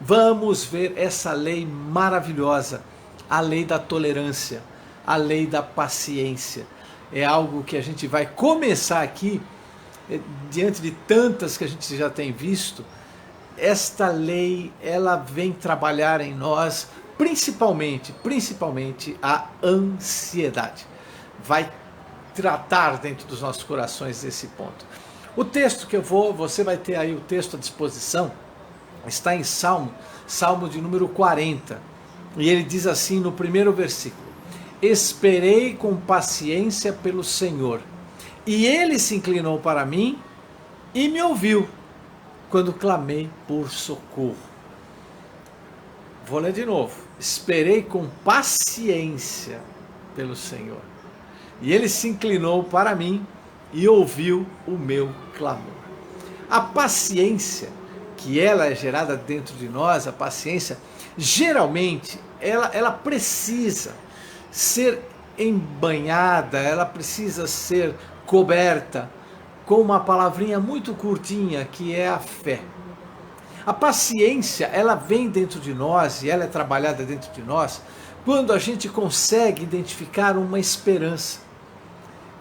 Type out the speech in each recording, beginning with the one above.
Vamos ver essa lei maravilhosa, a lei da tolerância, a lei da paciência. É algo que a gente vai começar aqui, diante de tantas que a gente já tem visto. Esta lei, ela vem trabalhar em nós, principalmente a ansiedade. Vai tratar dentro dos nossos corações desse ponto. O texto que você vai ter aí o texto à disposição, está em Salmo de número 40. E ele diz assim no primeiro versículo: esperei com paciência pelo Senhor, e ele se inclinou para mim e me ouviu quando clamei por socorro. Vou ler de novo. Esperei com paciência pelo Senhor, e ele se inclinou para mim e ouviu o meu clamor. A paciência, que ela é gerada dentro de nós, a paciência, geralmente, ela precisa ser embanhada, ela precisa ser coberta com uma palavrinha muito curtinha, que é a fé. A paciência, ela vem dentro de nós e ela é trabalhada dentro de nós quando a gente consegue identificar uma esperança.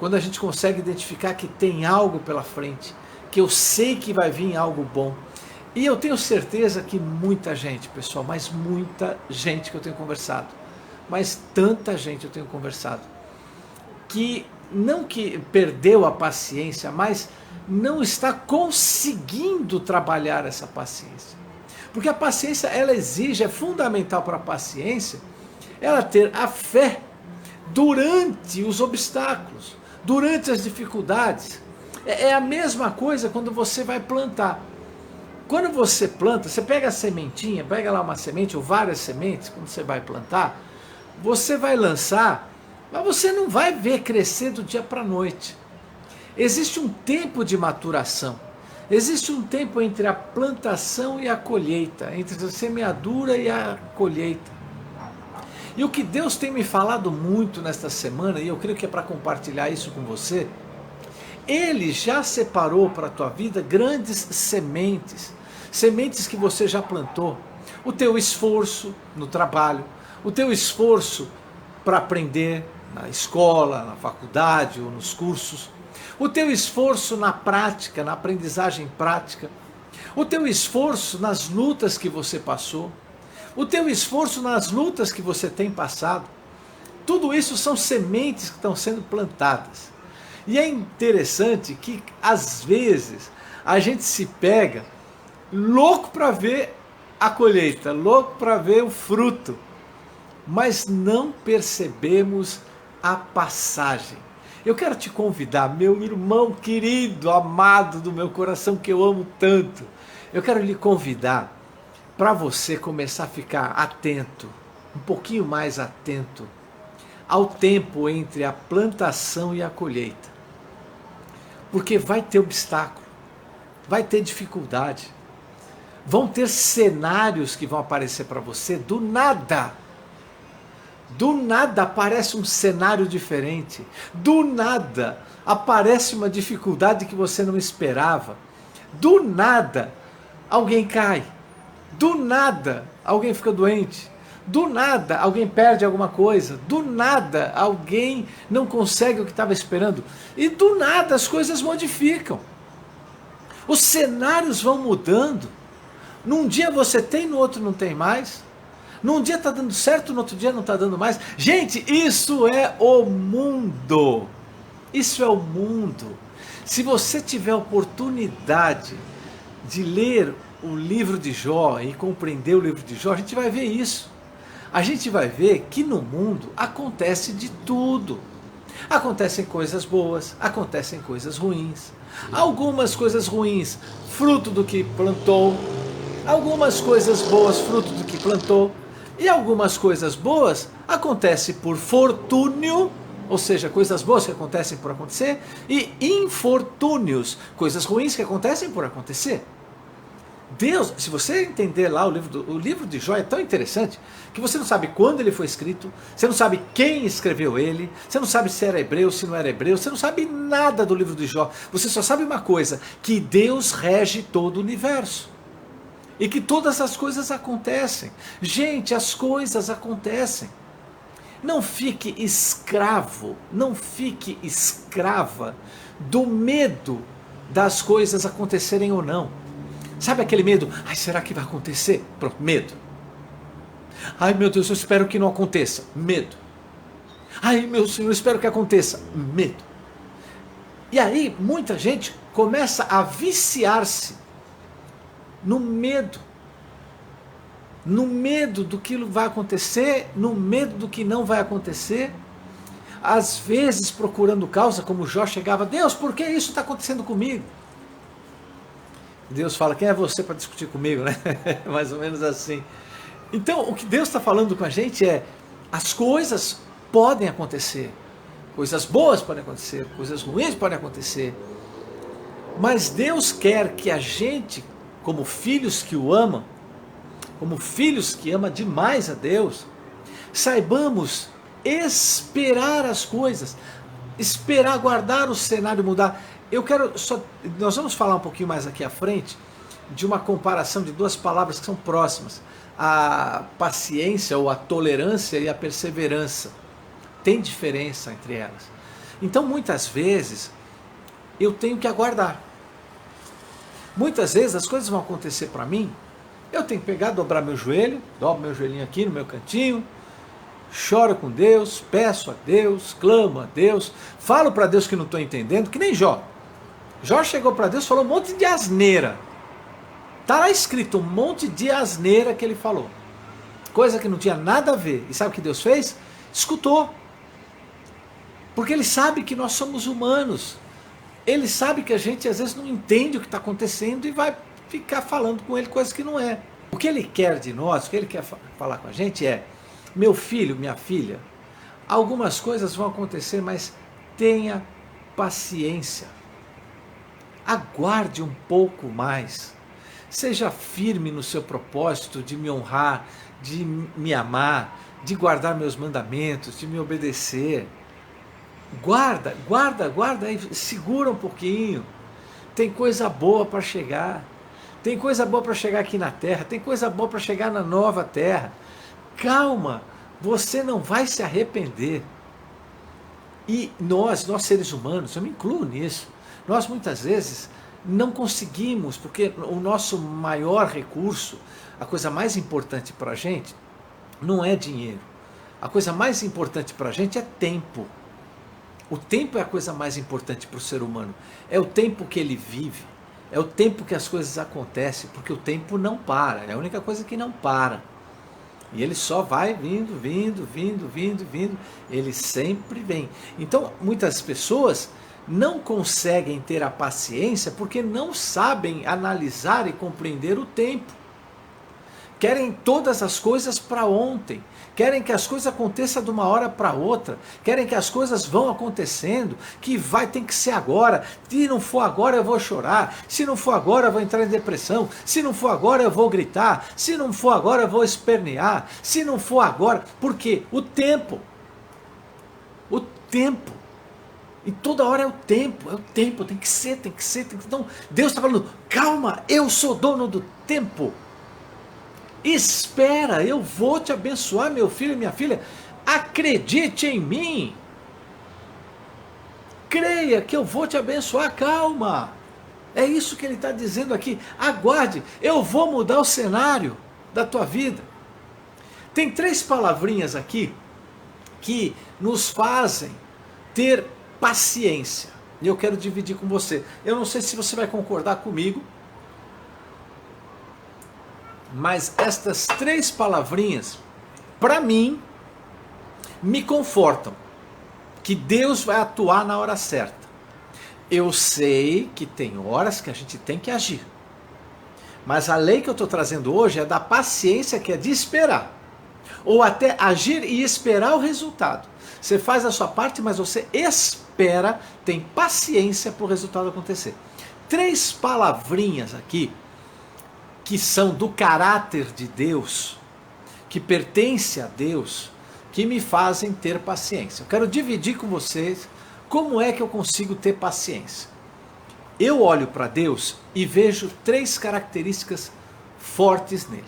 Quando a gente consegue identificar que tem algo pela frente, que eu sei que vai vir algo bom. E eu tenho certeza que muita gente, pessoal, mas muita gente que eu tenho conversado, mas tanta gente eu tenho conversado, que não que perdeu a paciência, mas não está conseguindo trabalhar essa paciência. Porque a paciência, ela exige, é fundamental para a paciência, ela ter a fé durante os obstáculos, durante as dificuldades. É a mesma coisa quando você vai plantar. Quando você planta, você pega a sementinha, pega lá uma semente ou várias sementes, quando você vai plantar, você vai lançar, mas você não vai ver crescer do dia para a noite. Existe um tempo de maturação, existe um tempo entre a plantação e a colheita, entre a semeadura e a colheita. E o que Deus tem me falado muito nesta semana, e eu creio que é para compartilhar isso com você, Ele já separou para a tua vida grandes sementes, sementes que você já plantou. O teu esforço no trabalho, o teu esforço para aprender na escola, na faculdade ou nos cursos, o teu esforço na prática, na aprendizagem prática, o teu esforço nas lutas que você passou, o teu esforço nas lutas que você tem passado. Tudo isso são sementes que estão sendo plantadas. E é interessante que, às vezes, a gente se pega louco para ver a colheita, louco para ver o fruto, mas não percebemos a passagem. Eu quero te convidar, meu irmão querido, amado do meu coração, que eu amo tanto, eu quero lhe convidar para você começar a ficar atento, um pouquinho mais atento, ao tempo entre a plantação e a colheita. Porque vai ter obstáculo, vai ter dificuldade, vão ter cenários que vão aparecer para você do nada. Do nada aparece um cenário diferente, do nada aparece uma dificuldade que você não esperava, do nada alguém cai, do nada alguém fica doente, do nada alguém perde alguma coisa, do nada alguém não consegue o que estava esperando, e do nada as coisas modificam, os cenários vão mudando, num dia você tem, no outro não tem mais, num dia está dando certo, no outro dia não está dando mais. Gente, isso é o mundo, isso é o mundo. Se você tiver oportunidade de ler o livro de Jó e compreender o livro de Jó, a gente vai ver isso. A gente vai ver que no mundo acontece de tudo. Acontecem coisas boas, acontecem coisas ruins. Algumas coisas ruins, fruto do que plantou. Algumas coisas boas, fruto do que plantou. E algumas coisas boas acontecem por fortúnio, ou seja, coisas boas que acontecem por acontecer, e infortúnios, coisas ruins que acontecem por acontecer. Deus, se você entender lá o livro de Jó é tão interessante, que você não sabe quando ele foi escrito, você não sabe quem escreveu ele, você não sabe se era hebreu, se não era hebreu, você não sabe nada do livro de Jó, você só sabe uma coisa, que Deus rege todo o universo. e que todas as coisas acontecem. Gente, as coisas acontecem. Não fique escravo, não fique escrava do medo das coisas acontecerem ou não. Sabe aquele medo? Ai, será que vai acontecer? Pronto, medo. Ai, meu Deus, eu espero que não aconteça. Medo. Ai, meu Senhor, eu espero que aconteça. Medo. E aí, muita gente começa a viciar-se no medo. No medo do que vai acontecer, no medo do que não vai acontecer. Às vezes procurando causa, como Jó chegava, Deus, por que isso está acontecendo comigo? Deus fala, quem é você para discutir comigo, né? Mais ou menos assim. Então, o que Deus está falando com a gente é, as coisas podem acontecer, coisas boas podem acontecer, coisas ruins podem acontecer, mas Deus quer que a gente, como filhos que o amam, como filhos que amam demais a Deus, saibamos esperar as coisas, esperar, aguardar o cenário mudar. Nós vamos falar um pouquinho mais aqui à frente, de uma comparação de duas palavras que são próximas, a paciência ou a tolerância e a perseverança. Tem diferença entre elas. Então muitas vezes eu tenho que aguardar. Muitas vezes as coisas vão acontecer para mim, eu tenho que pegar, dobrar meu joelho, dobro meu joelhinho aqui no meu cantinho, choro com Deus, peço a Deus, clamo a Deus, falo para Deus que não estou entendendo, que nem Jó. Jó chegou para Deus e falou um monte de asneira. Está lá escrito um monte de asneira que ele falou. Coisa que não tinha nada a ver. E sabe o que Deus fez? Escutou. Porque ele sabe que nós somos humanos. Ele sabe que a gente às vezes não entende o que está acontecendo e vai ficar falando com ele coisas que não é. O que ele quer de nós, o que ele quer falar com a gente é, meu filho, minha filha, algumas coisas vão acontecer, mas tenha paciência. Aguarde um pouco mais. Seja firme no seu propósito de me honrar, de me amar, de guardar meus mandamentos, de me obedecer. Guarda, segura um pouquinho. Tem coisa boa para chegar. Tem coisa boa para chegar aqui na terra, tem coisa boa para chegar na nova terra. Calma, você não vai se arrepender. E nós seres humanos, eu me incluo nisso, nós muitas vezes não conseguimos, porque o nosso maior recurso, a coisa mais importante para a gente, não é dinheiro. A coisa mais importante para a gente é tempo. O tempo é a coisa mais importante para o ser humano. É o tempo que ele vive. É o tempo que as coisas acontecem, porque o tempo não para, é a única coisa que não para. E ele só vai vindo, ele sempre vem. Então, muitas pessoas não conseguem ter a paciência porque não sabem analisar e compreender o tempo. Querem todas as coisas para ontem, querem que as coisas aconteçam de uma hora para outra, querem que as coisas vão acontecendo, que tem que ser agora, se não for agora eu vou chorar, se não for agora eu vou entrar em depressão, se não for agora eu vou gritar, se não for agora eu vou espernear, se não for agora, porque o tempo, e toda hora é o tempo, tem que ser, então Deus está falando, calma, eu sou dono do tempo. Espera, eu vou te abençoar, meu filho e minha filha. Acredite em mim. Creia que eu vou te abençoar, calma. É isso que ele está dizendo aqui. Aguarde, eu vou mudar o cenário da tua vida. Tem 3 palavrinhas aqui que nos fazem ter paciência. E eu quero dividir com você. Eu não sei se você vai concordar comigo, mas estas 3 palavrinhas, para mim, me confortam. Que Deus vai atuar na hora certa. Eu sei que tem horas que a gente tem que agir. Mas a lei que eu estou trazendo hoje é da paciência, que é de esperar. Ou até agir e esperar o resultado. Você faz a sua parte, mas você espera, tem paciência para o resultado acontecer. 3 palavrinhas aqui, que são do caráter de Deus, que pertence a Deus, que me fazem ter paciência. Eu quero dividir com vocês como é que eu consigo ter paciência. Eu olho para Deus e vejo 3 características fortes nele.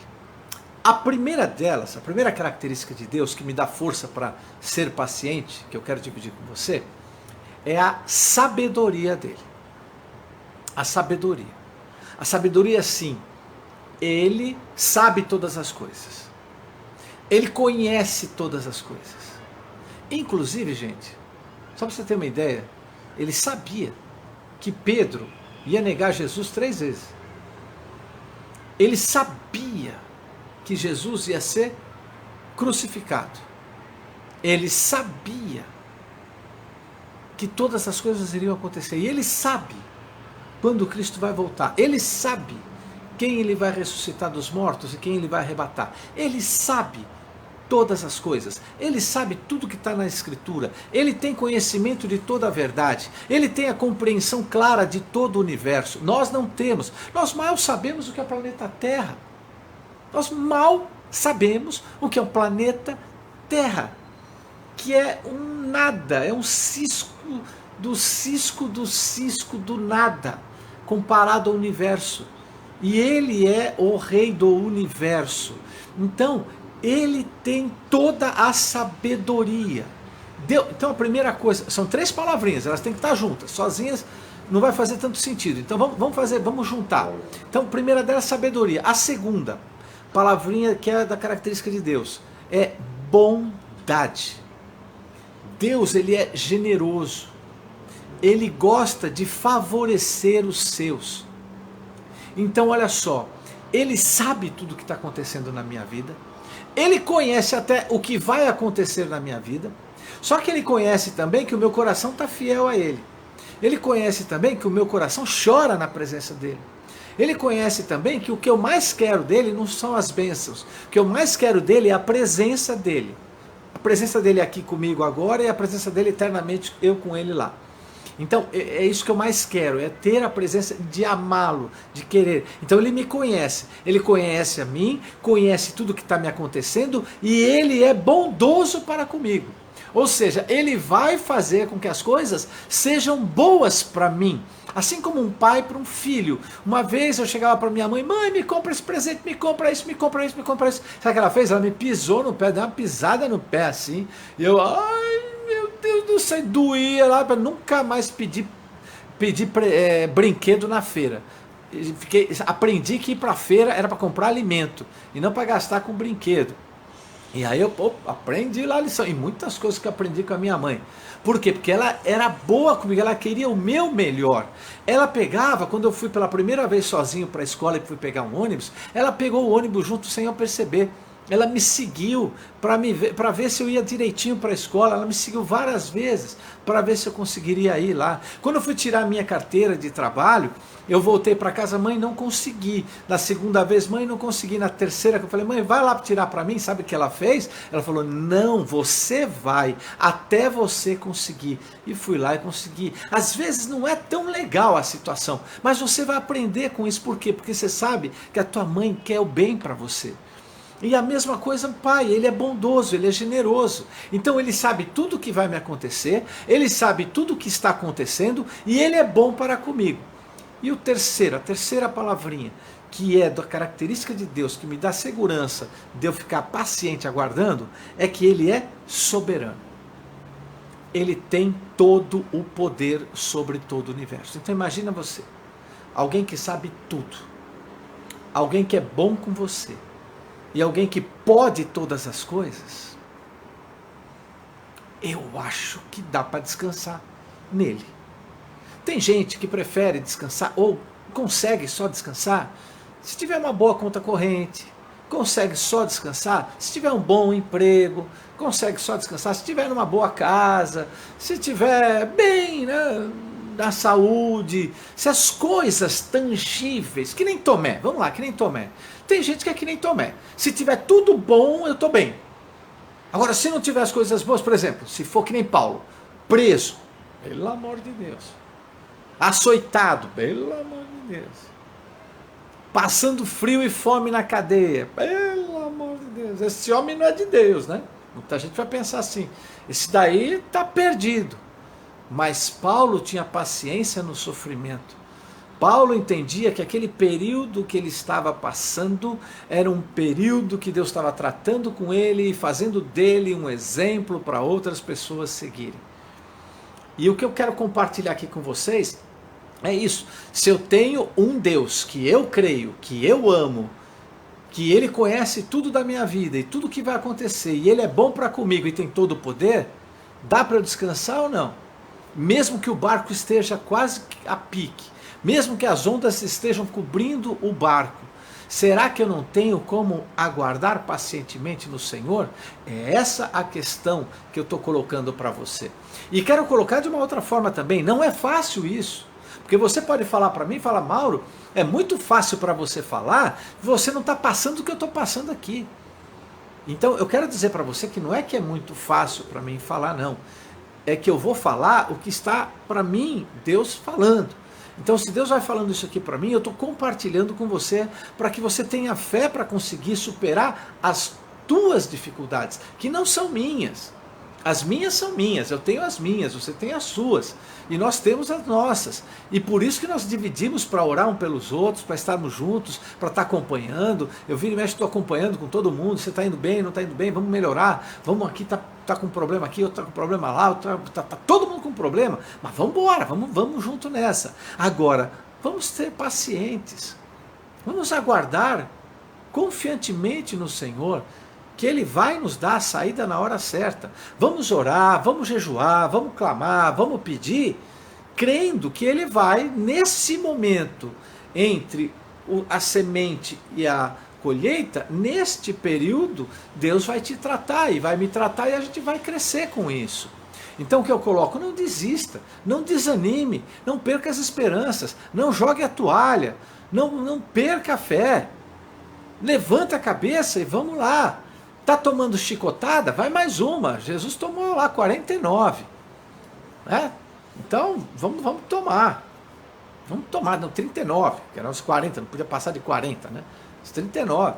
A primeira delas, a primeira característica de Deus que me dá força para ser paciente, que eu quero dividir com você, é a sabedoria dele. A sabedoria. A sabedoria, sim, ele sabe todas as coisas. Ele conhece todas as coisas. Inclusive, gente, só para você ter uma ideia, ele sabia que Pedro ia negar Jesus 3 vezes. Ele sabia que Jesus ia ser crucificado. Ele sabia que todas as coisas iriam acontecer. E ele sabe quando Cristo vai voltar. Ele sabe quem ele vai ressuscitar dos mortos e quem ele vai arrebatar. Ele sabe todas as coisas. Ele sabe tudo que está na Escritura. Ele tem conhecimento de toda a verdade. Ele tem a compreensão clara de todo o universo. Nós não temos. Nós mal sabemos o que é o planeta Terra. Nós mal sabemos o que é o planeta Terra, que é um nada, é um cisco do nada, comparado ao universo. E ele é o rei do universo. Então, ele tem toda a sabedoria. Então, a primeira coisa, são 3 palavrinhas, elas têm que estar juntas, sozinhas não vai fazer tanto sentido. Então, vamos juntar. Então, a primeira delas é sabedoria. A segunda palavrinha que é da característica de Deus é bondade. Deus, ele é generoso. Ele gosta de favorecer os seus. Então, olha só, ele sabe tudo o que está acontecendo na minha vida. Ele conhece até o que vai acontecer na minha vida. Só que ele conhece também que o meu coração está fiel a ele. Ele conhece também que o meu coração chora na presença dele. Ele conhece também que o que eu mais quero dele não são as bênçãos. O que eu mais quero dele é a presença dele. A presença dele aqui comigo agora e a presença dele eternamente, eu com ele lá. Então, é isso que eu mais quero, é ter a presença de amá-lo, de querer. Então, ele me conhece. Ele conhece a mim, conhece tudo que está me acontecendo e ele é bondoso para comigo. Ou seja, ele vai fazer com que as coisas sejam boas para mim. Assim como um pai para um filho. Uma vez eu chegava para minha mãe, mãe, me compra esse presente, me compra isso, me compra isso, me compra isso. Sabe o que ela fez? Ela me pisou no pé, deu uma pisada no pé assim. E eu, ai meu Deus do céu, doía lá para nunca mais pedir brinquedo na feira. Aprendi que ir para a feira era para comprar alimento e não para gastar com brinquedo. E aí eu aprendi lá a lição. E muitas coisas que eu aprendi com a minha mãe. Por quê? Porque ela era boa comigo, ela queria o meu melhor. Ela pegava, quando eu fui pela primeira vez sozinho para a escola e fui pegar um ônibus, ela pegou o ônibus junto sem eu perceber. Ela me seguiu para ver se eu ia direitinho para a escola. Ela me seguiu várias vezes para ver se eu conseguiria ir lá. Quando eu fui tirar a minha carteira de trabalho, eu voltei para casa, mãe, não consegui. Na segunda vez, mãe, não consegui. Na terceira, eu falei, mãe, vai lá tirar para mim. Sabe o que ela fez? Ela falou, não, você vai até você conseguir. E fui lá e consegui. Às vezes não é tão legal a situação, mas você vai aprender com isso. Por quê? Porque você sabe que a tua mãe quer o bem para você. E a mesma coisa o pai, ele é bondoso, ele é generoso. Então ele sabe tudo o que vai me acontecer, ele sabe tudo o que está acontecendo e ele é bom para comigo. E a terceira palavrinha, que é da característica de Deus, que me dá segurança de eu ficar paciente aguardando, é que ele é soberano. Ele tem todo o poder sobre todo o universo. Então imagina você, alguém que sabe tudo, alguém que é bom com você, e alguém que pode todas as coisas, eu acho que dá para descansar nele. Tem gente que prefere descansar, ou consegue só descansar, se tiver uma boa conta corrente, consegue só descansar, se tiver um bom emprego, consegue só descansar, se tiver numa boa casa, se tiver bem, né, na saúde, se as coisas tangíveis, que nem Tomé, vamos lá, que nem Tomé. Tem gente que é que nem Tomé. Se tiver tudo bom, eu estou bem. Agora, se não tiver as coisas boas, por exemplo, se for que nem Paulo, preso, pelo amor de Deus. Açoitado, pelo amor de Deus. Passando frio e fome na cadeia, pelo amor de Deus. Esse homem não é de Deus, né? Muita gente vai pensar assim, esse daí está perdido. Mas Paulo tinha paciência no sofrimento. Paulo entendia que aquele período que ele estava passando era um período que Deus estava tratando com ele e fazendo dele um exemplo para outras pessoas seguirem. E o que eu quero compartilhar aqui com vocês é isso. Se eu tenho um Deus que eu creio, que eu amo, que Ele conhece tudo da minha vida e tudo que vai acontecer, e Ele é bom para comigo e tem todo o poder, dá para eu descansar ou não? Mesmo que o barco esteja quase a pique, mesmo que as ondas estejam cobrindo o barco, será que eu não tenho como aguardar pacientemente no Senhor? É essa a questão que eu estou colocando para você. E quero colocar de uma outra forma também, não é fácil isso. Porque você pode falar para mim, falar, Mauro, é muito fácil para você falar, você não está passando o que eu estou passando aqui. Então eu quero dizer para você que não é que é muito fácil para mim falar, não. É que eu vou falar o que está para mim, Deus falando. Então se Deus vai falando isso aqui para mim, eu estou compartilhando com você para que você tenha fé para conseguir superar as tuas dificuldades, que não são minhas. As minhas são minhas, eu tenho as minhas, você tem as suas. E nós temos as nossas. E por isso que nós dividimos para orar um pelos outros, para estarmos juntos, para estar acompanhando. Eu viro e mexo, estou acompanhando com todo mundo. Você está indo bem, não está indo bem, vamos melhorar. Vamos aqui, tá com problema aqui, outro está com problema lá, tá todo mundo com problema. Mas vamos embora, vamos junto nessa. Agora, vamos ser pacientes. Vamos aguardar confiantemente no Senhor, que Ele vai nos dar a saída na hora certa. Vamos orar, vamos jejuar, vamos clamar, vamos pedir, crendo que Ele vai, nesse momento, entre a semente e a colheita, neste período, Deus vai te tratar e vai me tratar e a gente vai crescer com isso. Então o que eu coloco? Não desista, não desanime, não perca as esperanças, não jogue a toalha, não perca a fé. Levanta a cabeça e vamos lá. Está tomando chicotada? Vai mais uma. Jesus tomou lá 49. Né? Então, vamos tomar. Vamos tomar, não, 39, que eram os 40, não podia passar de 40, né? Os 39.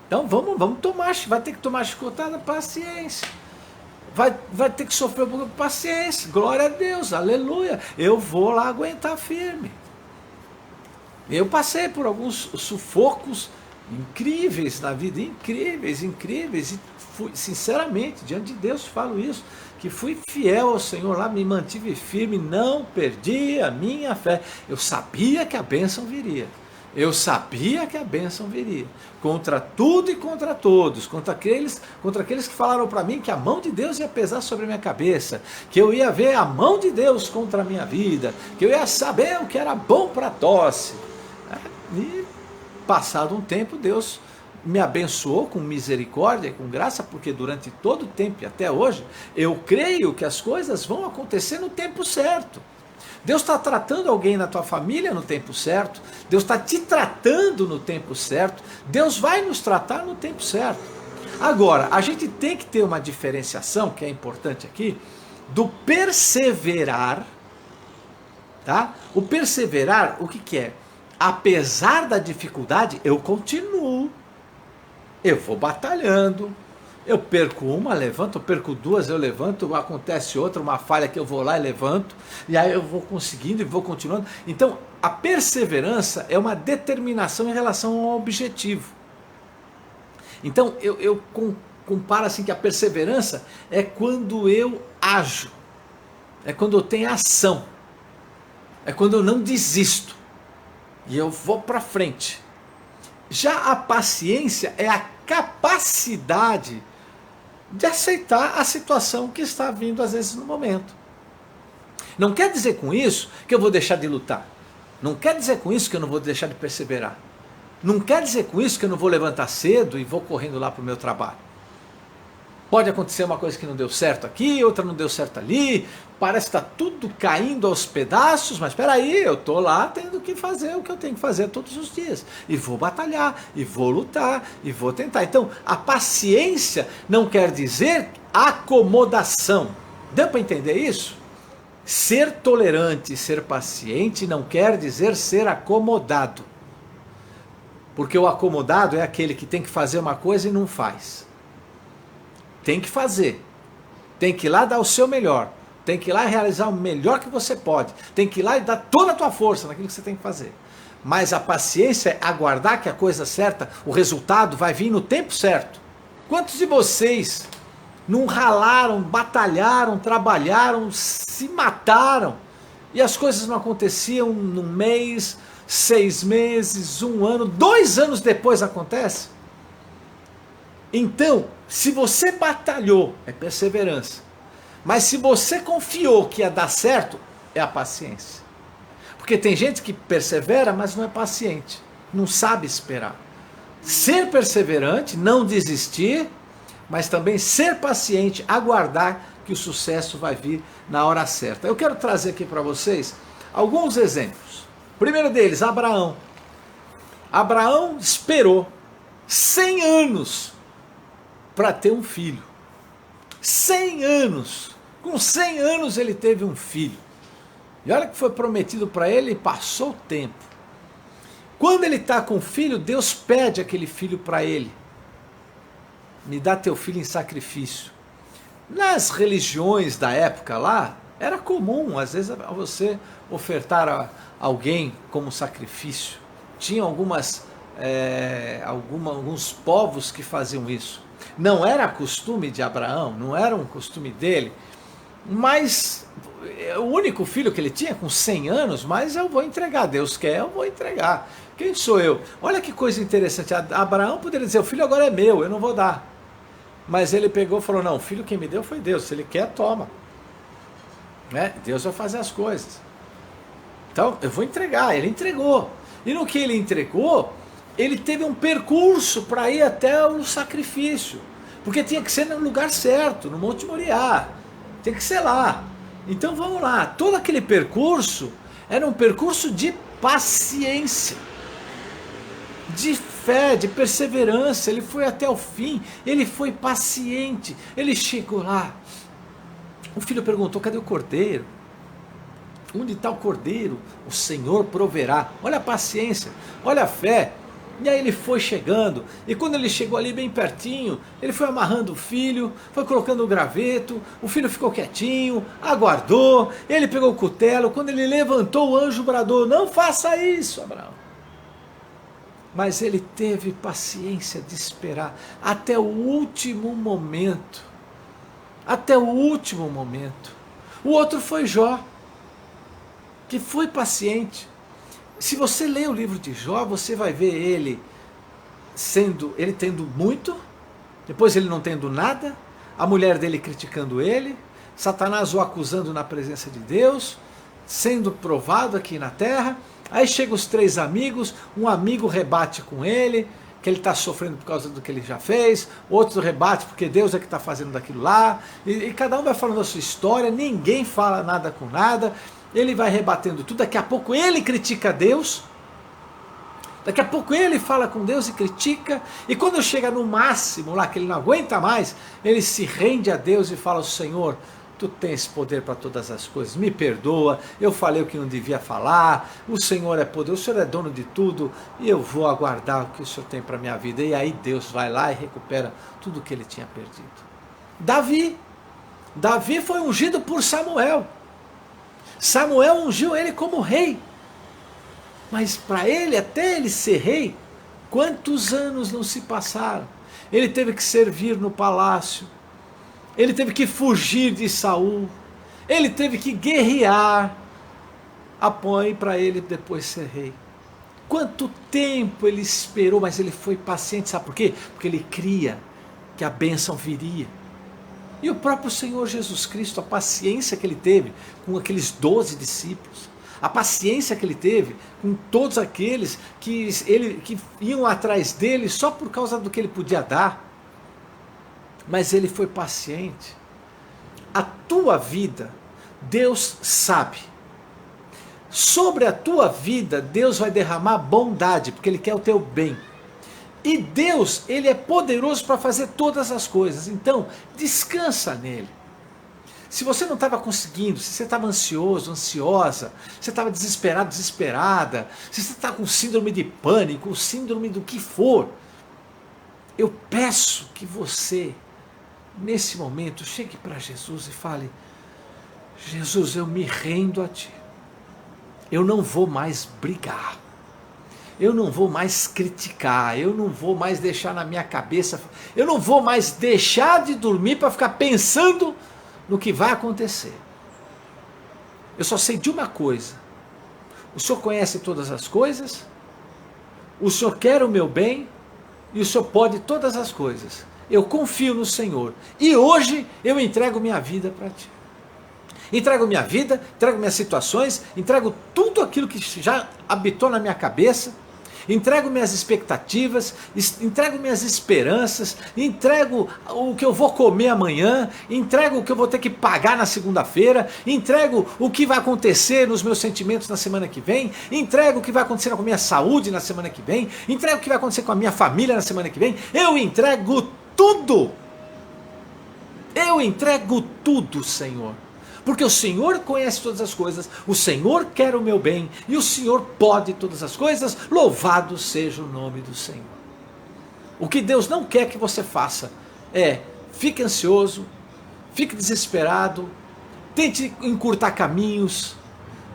Então, vamos tomar, vai ter que tomar chicotada, paciência. Vai ter que sofrer um pouco, paciência. Glória a Deus, aleluia. Eu vou lá aguentar firme. Eu passei por alguns sufocos incríveis na vida, incríveis, e fui, sinceramente, diante de Deus falo isso, que fui fiel ao Senhor lá, me mantive firme, não perdi a minha fé. Eu sabia que a bênção viria, contra tudo e contra todos, contra aqueles que falaram para mim que a mão de Deus ia pesar sobre a minha cabeça, que eu ia ver a mão de Deus contra a minha vida, que eu ia saber o que era bom para tosse. E passado um tempo, Deus me abençoou com misericórdia, com graça, porque durante todo o tempo e até hoje, eu creio que as coisas vão acontecer no tempo certo. Deus está tratando alguém na tua família no tempo certo, Deus está te tratando no tempo certo, Deus vai nos tratar no tempo certo. Agora, a gente tem que ter uma diferenciação, que é importante aqui, do perseverar, tá? O perseverar, o que é? Apesar da dificuldade, eu continuo. Eu vou batalhando. Eu perco uma, levanto, eu perco duas, eu levanto, acontece outra, uma falha que eu vou lá e levanto, e aí eu vou conseguindo e vou continuando. Então, a perseverança é uma determinação em relação ao objetivo. Então, eu comparo assim que a perseverança é quando eu ajo, é quando eu tenho ação, é quando eu não desisto. E eu vou para frente. Já a paciência é a capacidade de aceitar a situação que está vindo às vezes no momento. Não quer dizer com isso que eu vou deixar de lutar. Não quer dizer com isso que eu não vou deixar de perseverar. Não quer dizer com isso que eu não vou levantar cedo e vou correndo lá para o meu trabalho. Pode acontecer uma coisa que não deu certo aqui, outra não deu certo ali, parece que está tudo caindo aos pedaços, mas espera aí, eu estou lá tendo que fazer o que eu tenho que fazer todos os dias. E vou batalhar, e vou lutar, e vou tentar. Então, a paciência não quer dizer acomodação. Deu para entender isso? Ser tolerante, ser paciente não quer dizer ser acomodado. Porque o acomodado é aquele que tem que fazer uma coisa e não faz. Tem que fazer, tem que ir lá dar o seu melhor, tem que ir lá e realizar o melhor que você pode, tem que ir lá e dar toda a tua força naquilo que você tem que fazer. Mas a paciência é aguardar que a coisa certa, o resultado vai vir no tempo certo. Quantos de vocês não ralaram, batalharam, trabalharam, se mataram e as coisas não aconteciam num mês, 6 meses, 1 ano, 2 anos depois acontece? Então, se você batalhou, é perseverança. Mas se você confiou que ia dar certo, é a paciência. Porque tem gente que persevera, mas não é paciente, não sabe esperar. Ser perseverante, não desistir, mas também ser paciente, aguardar que o sucesso vai vir na hora certa. Eu quero trazer aqui para vocês alguns exemplos. O primeiro deles, Abraão. Abraão esperou 100 anos para ter um filho. 100 anos. Com 100 anos ele teve um filho. E olha que foi prometido para ele e passou o tempo. Quando ele está com o filho, Deus pede aquele filho para ele. Me dá teu filho em sacrifício. Nas religiões da época lá, era comum, às vezes, você ofertar a alguém como sacrifício. Tinha alguns povos que faziam isso. Não era costume de Abraão, não era um costume dele, mas o único filho que ele tinha com 100 anos, mas eu vou entregar, Deus quer, eu vou entregar. Quem sou eu? Olha que coisa interessante, Abraão poderia dizer, o filho agora é meu, eu não vou dar. Mas ele pegou e falou, não, o filho quem me deu foi Deus, se ele quer, toma. Deus vai fazer as coisas. Então, eu vou entregar, ele entregou. E no que ele entregou, ele teve um percurso para ir até o sacrifício. Porque tinha que ser no lugar certo, no Monte Moriá. Tem que ser lá. Então vamos lá, todo aquele percurso era um percurso de paciência, de fé, de perseverança. Ele foi até o fim, ele foi paciente, ele chegou lá. O filho perguntou, cadê o cordeiro? Onde está o cordeiro? O Senhor proverá. Olha a paciência, olha a fé. E aí ele foi chegando, e quando ele chegou ali bem pertinho, ele foi amarrando o filho, foi colocando o graveto, o filho ficou quietinho, aguardou, ele pegou o cutelo, quando ele levantou, o anjo bradou, não faça isso, Abraão. Mas ele teve paciência de esperar até o último momento, até o último momento. O outro foi Jó, que foi paciente. Se você ler o livro de Jó, você vai ver ele tendo muito, depois ele não tendo nada, a mulher dele criticando ele, Satanás o acusando na presença de Deus, sendo provado aqui na terra. Aí chegam os 3 amigos, um amigo rebate com ele, que ele está sofrendo por causa do que ele já fez, outro rebate porque Deus é que está fazendo daquilo lá, e cada um vai falando a sua história, ninguém fala nada com nada. Ele vai rebatendo tudo, daqui a pouco ele critica Deus, daqui a pouco ele fala com Deus e critica, e quando chega no máximo lá, que ele não aguenta mais, ele se rende a Deus e fala, Senhor, tu tens poder para todas as coisas, me perdoa, eu falei o que não devia falar, o Senhor é poderoso, o Senhor é dono de tudo, e eu vou aguardar o que o Senhor tem para a minha vida. E aí Deus vai lá e recupera tudo o que ele tinha perdido. Davi foi ungido por Samuel. Samuel ungiu ele como rei, mas para ele, até ele ser rei, quantos anos não se passaram? Ele teve que servir no palácio, ele teve que fugir de Saul, ele teve que guerrear, apoie para ele depois ser rei. Quanto tempo ele esperou, mas ele foi paciente, sabe por quê? Porque ele cria que a bênção viria. E o próprio Senhor Jesus Cristo, a paciência que ele teve com aqueles 12 discípulos, a paciência que ele teve com todos aqueles que iam atrás dele só por causa do que ele podia dar, mas ele foi paciente. A tua vida, Deus sabe. Sobre a tua vida, Deus vai derramar bondade, porque ele quer o teu bem. E Deus, ele é poderoso para fazer todas as coisas. Então, descansa nele. Se você não estava conseguindo, se você estava ansioso, ansiosa, se você estava desesperado, desesperada, se você está com síndrome de pânico, síndrome do que for, eu peço que você, nesse momento, chegue para Jesus e fale, Jesus, eu me rendo a ti. Eu não vou mais brigar. Eu não vou mais criticar. Eu não vou mais deixar na minha cabeça. Eu não vou mais deixar de dormir para ficar pensando no que vai acontecer. Eu só sei de uma coisa. O Senhor conhece todas as coisas. O Senhor quer o meu bem. E o Senhor pode todas as coisas. Eu confio no Senhor. E hoje eu entrego minha vida para ti. Entrego minha vida, entrego minhas situações, entrego tudo aquilo que já habitou na minha cabeça, entrego minhas expectativas, entrego minhas esperanças, entrego o que eu vou comer amanhã, entrego o que eu vou ter que pagar na segunda-feira, entrego o que vai acontecer nos meus sentimentos na semana que vem, entrego o que vai acontecer com a minha saúde na semana que vem, entrego o que vai acontecer com a minha família na semana que vem. Eu entrego tudo. Eu entrego tudo, Senhor. Porque o Senhor conhece todas as coisas, o Senhor quer o meu bem, e o Senhor pode todas as coisas, louvado seja o nome do Senhor. O que Deus não quer que você faça é, fique ansioso, fique desesperado, tente encurtar caminhos,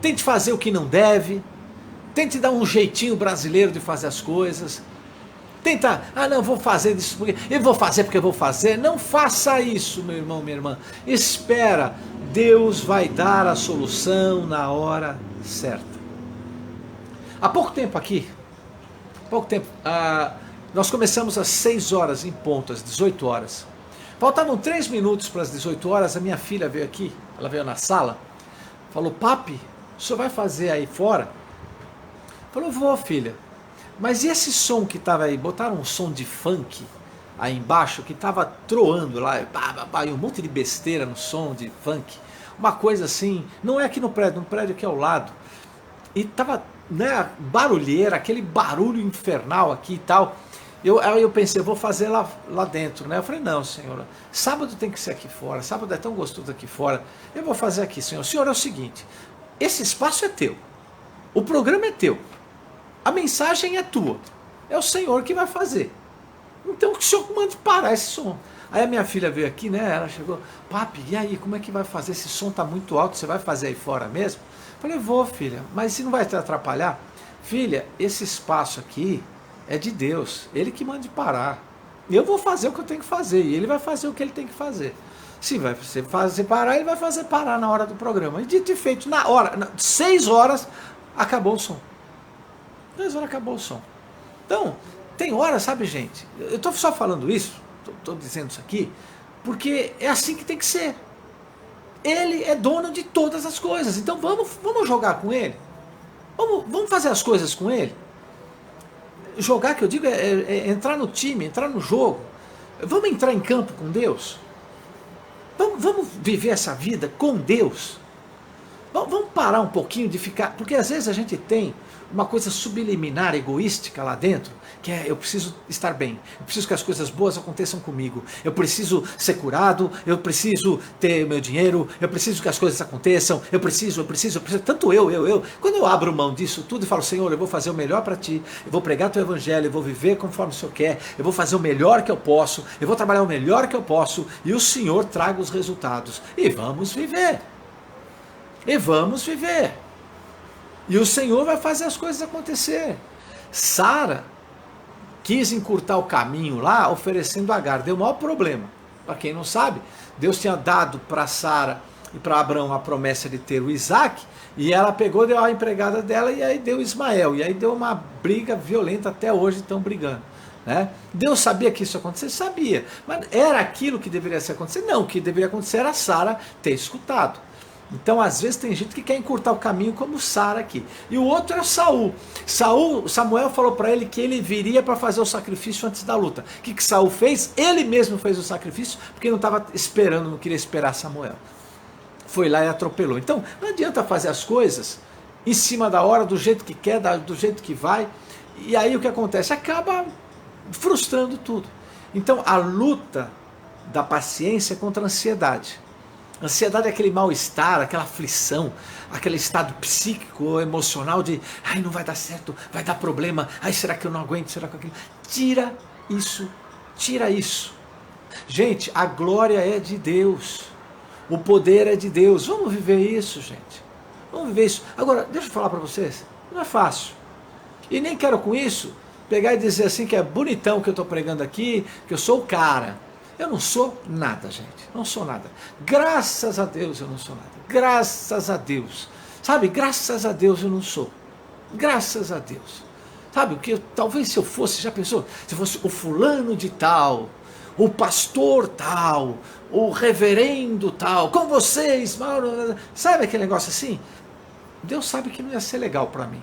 tente fazer o que não deve, tente dar um jeitinho brasileiro de fazer as coisas, tenta, não, vou fazer isso, eu vou fazer porque eu vou fazer. Não faça isso, meu irmão, minha irmã. Espera, Deus vai dar a solução na hora certa. Há pouco tempo, nós começamos às 6 horas em ponto, às 18 horas. Faltavam 3 minutos para as 18 horas, a minha filha veio aqui, ela veio na sala, falou, papi, o senhor vai fazer aí fora? Falou, vou, filha. Mas e esse som que estava aí? Botaram um som de funk aí embaixo que estava troando lá, e um monte de besteira no som de funk. Uma coisa assim, não é aqui no prédio aqui ao lado. E estava, né, barulheira, aquele barulho infernal aqui e tal. Aí eu pensei, eu vou fazer lá dentro, né? Eu falei, não, senhora, sábado tem que ser aqui fora, sábado é tão gostoso aqui fora. Eu vou fazer aqui, senhor. Senhor, é o seguinte, esse espaço é teu, o programa é teu. A mensagem é tua. É o Senhor que vai fazer. Então que o Senhor mande parar esse som. Aí a minha filha veio aqui, né? Ela chegou, papi, e aí, como é que vai fazer? Esse som tá muito alto, você vai fazer aí fora mesmo? Falei, vou, filha, mas se não vai te atrapalhar? Filha, esse espaço aqui é de Deus. Ele que mande parar. Eu vou fazer o que eu tenho que fazer. E ele vai fazer o que ele tem que fazer. Se vai fazer parar, ele vai fazer parar na hora do programa. E dito e feito, 6 horas, acabou o som. 2 horas acabou o som. Então, tem hora, sabe, gente? Eu estou só falando isso, estou dizendo isso aqui, porque é assim que tem que ser. Ele é dono de todas as coisas. Então vamos jogar com ele. Vamos fazer as coisas com ele. Jogar, que eu digo, é entrar no time, entrar no jogo. Vamos entrar em campo com Deus. Vamos viver essa vida com Deus. Vamos parar um pouquinho de ficar, porque às vezes a gente tem uma coisa subliminar, egoística lá dentro, que é, eu preciso estar bem, eu preciso que as coisas boas aconteçam comigo, eu preciso ser curado, eu preciso ter o meu dinheiro, eu preciso que as coisas aconteçam, eu preciso, tanto eu. Quando eu abro mão disso tudo e falo, Senhor, eu vou fazer o melhor para ti, eu vou pregar teu evangelho, eu vou viver conforme o Senhor quer, eu vou fazer o melhor que eu posso, eu vou trabalhar o melhor que eu posso, e o Senhor traga os resultados, e vamos viver. E o Senhor vai fazer as coisas acontecer. Sara quis encurtar o caminho lá, oferecendo Agar. Deu o maior problema. Para quem não sabe, Deus tinha dado para Sara e para Abraão a promessa de ter o Isaac, e ela pegou, deu a empregada dela, e aí deu Ismael. E aí deu uma briga violenta, até hoje estão brigando. Né? Deus sabia que isso ia acontecer? Sabia. Mas era aquilo que deveria acontecer? Não, o que deveria acontecer era Sara ter escutado. Então, às vezes, tem gente que quer encurtar o caminho, como Sara aqui. E o outro é Saul. Samuel falou para ele que ele viria para fazer o sacrifício antes da luta. O que Saul fez? Ele mesmo fez o sacrifício, porque não estava esperando, não queria esperar Samuel. Foi lá e atropelou. Então, não adianta fazer as coisas em cima da hora, do jeito que quer, do jeito que vai. E aí o que acontece? Acaba frustrando tudo. Então, a luta da paciência é contra a ansiedade. Ansiedade é aquele mal-estar, aquela aflição, aquele estado psíquico ou emocional de, ai, não vai dar certo, vai dar problema, ai, será que eu não aguento, será que aquilo... Tira isso. Gente, a glória é de Deus. O poder é de Deus. Vamos viver isso, gente. Vamos viver isso. Agora, deixa eu falar para vocês, não é fácil. E nem quero com isso pegar e dizer assim que é bonitão que eu estou pregando aqui, que eu sou o cara. Eu não sou nada, gente. Não sou nada. Graças a Deus eu não sou nada. Graças a Deus. Sabe, graças a Deus eu não sou. Graças a Deus. Sabe, porque talvez se eu fosse, já pensou? Se fosse o fulano de tal, o pastor tal, o reverendo tal, com vocês, sabe aquele negócio assim? Deus sabe que não ia ser legal para mim.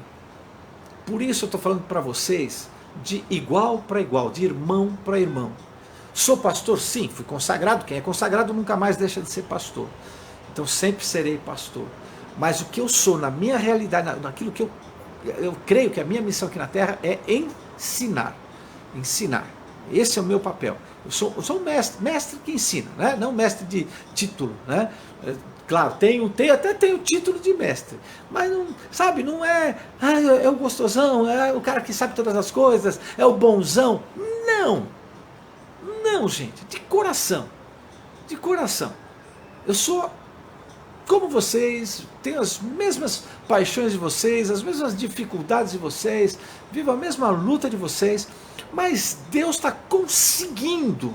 Por isso eu estou falando para vocês de igual para igual, de irmão para irmão. Sou pastor? Sim, fui consagrado. Quem é consagrado nunca mais deixa de ser pastor. Então sempre serei pastor. Mas o que eu sou na minha realidade, naquilo que eu creio que a minha missão aqui na Terra é ensinar. Ensinar. Esse é o meu papel. Eu sou um mestre que ensina, né? Não mestre de título, né? Claro, até tenho título de mestre, mas não, sabe, não é, é o gostosão, é o cara que sabe todas as coisas, é o bonzão. Não, gente, de coração. Eu sou como vocês, tenho as mesmas paixões de vocês, as mesmas dificuldades de vocês, vivo a mesma luta de vocês, mas Deus está conseguindo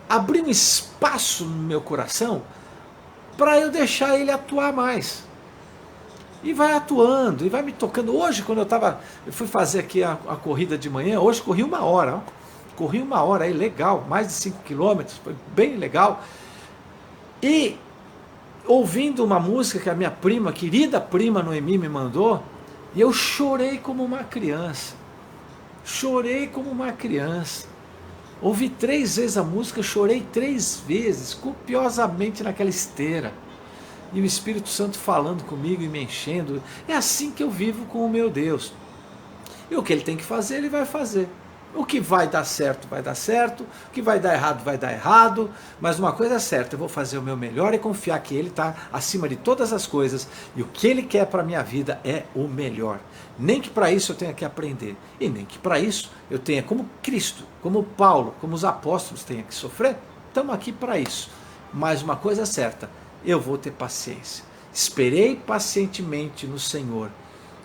abrir um espaço no meu coração para eu deixar Ele atuar mais. E vai atuando, e vai me tocando. Hoje, quando eu fui fazer aqui a corrida de manhã, hoje corri 1 hora, ó. Corri 1 hora aí, legal, mais de 5 quilômetros, foi bem legal. E ouvindo uma música que a minha prima, querida prima Noemi me mandou, e eu chorei como uma criança. Chorei como uma criança. Ouvi 3 vezes a música, chorei 3 vezes, copiosamente naquela esteira. E o Espírito Santo falando comigo e me enchendo. É assim que eu vivo com o meu Deus. E o que Ele tem que fazer, Ele vai fazer. O que vai dar certo, vai dar certo. O que vai dar errado, vai dar errado. Mas uma coisa é certa, eu vou fazer o meu melhor e confiar que Ele está acima de todas as coisas. E o que Ele quer para a minha vida é o melhor. Nem que para isso eu tenha que aprender. E nem que para isso eu tenha, como Cristo, como Paulo, como os apóstolos, tenha que sofrer. Estamos aqui para isso. Mas uma coisa é certa, eu vou ter paciência. Esperei pacientemente no Senhor.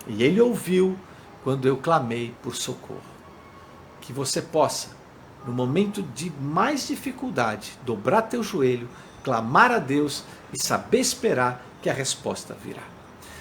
E Ele ouviu quando eu clamei por socorro. Que você possa, no momento de mais dificuldade, dobrar teu joelho, clamar a Deus e saber esperar que a resposta virá.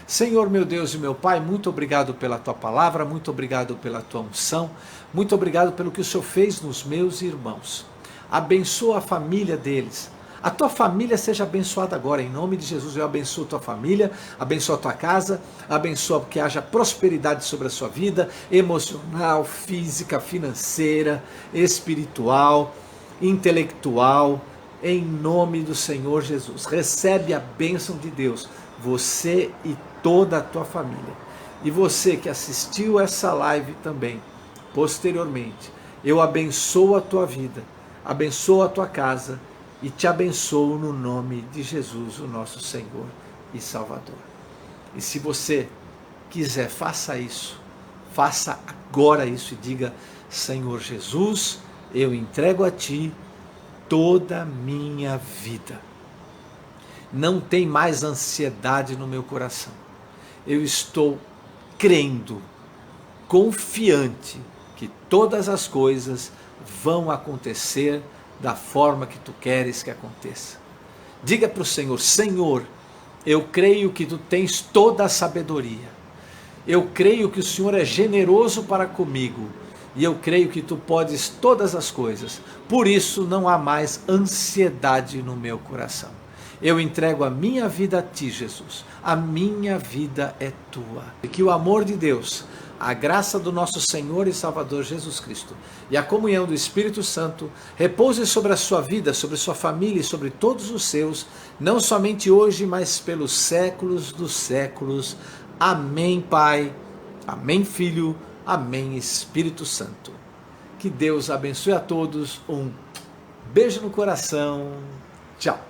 Senhor, meu Deus e meu Pai, muito obrigado pela Tua palavra, muito obrigado pela Tua unção, muito obrigado pelo que o Senhor fez nos meus irmãos. Abençoa a família deles. A tua família seja abençoada agora, em nome de Jesus. Eu abençoo a tua família, abençoo a tua casa, abençoo que haja prosperidade sobre a sua vida, emocional, física, financeira, espiritual, intelectual, em nome do Senhor Jesus. Recebe a bênção de Deus, você e toda a tua família. E você que assistiu essa live também, posteriormente, eu abençoo a tua vida, abençoo a tua casa, e te abençoo no nome de Jesus, o nosso Senhor e Salvador. E se você quiser, faça isso. Faça agora isso e diga: Senhor Jesus, eu entrego a Ti toda a minha vida. Não tem mais ansiedade no meu coração. Eu estou crendo, confiante que todas as coisas vão acontecer da forma que tu queres que aconteça. Diga para o Senhor: Senhor, eu creio que tu tens toda a sabedoria. Eu creio que o Senhor é generoso para comigo. E eu creio que tu podes todas as coisas. Por isso não há mais ansiedade no meu coração. Eu entrego a minha vida a Ti, Jesus. A minha vida é Tua. E que o amor de Deus, a graça do nosso Senhor e Salvador Jesus Cristo e a comunhão do Espírito Santo repouse sobre a sua vida, sobre sua família e sobre todos os seus, não somente hoje, mas pelos séculos dos séculos. Amém, Pai. Amém, Filho. Amém, Espírito Santo. Que Deus abençoe a todos. Um beijo no coração. Tchau.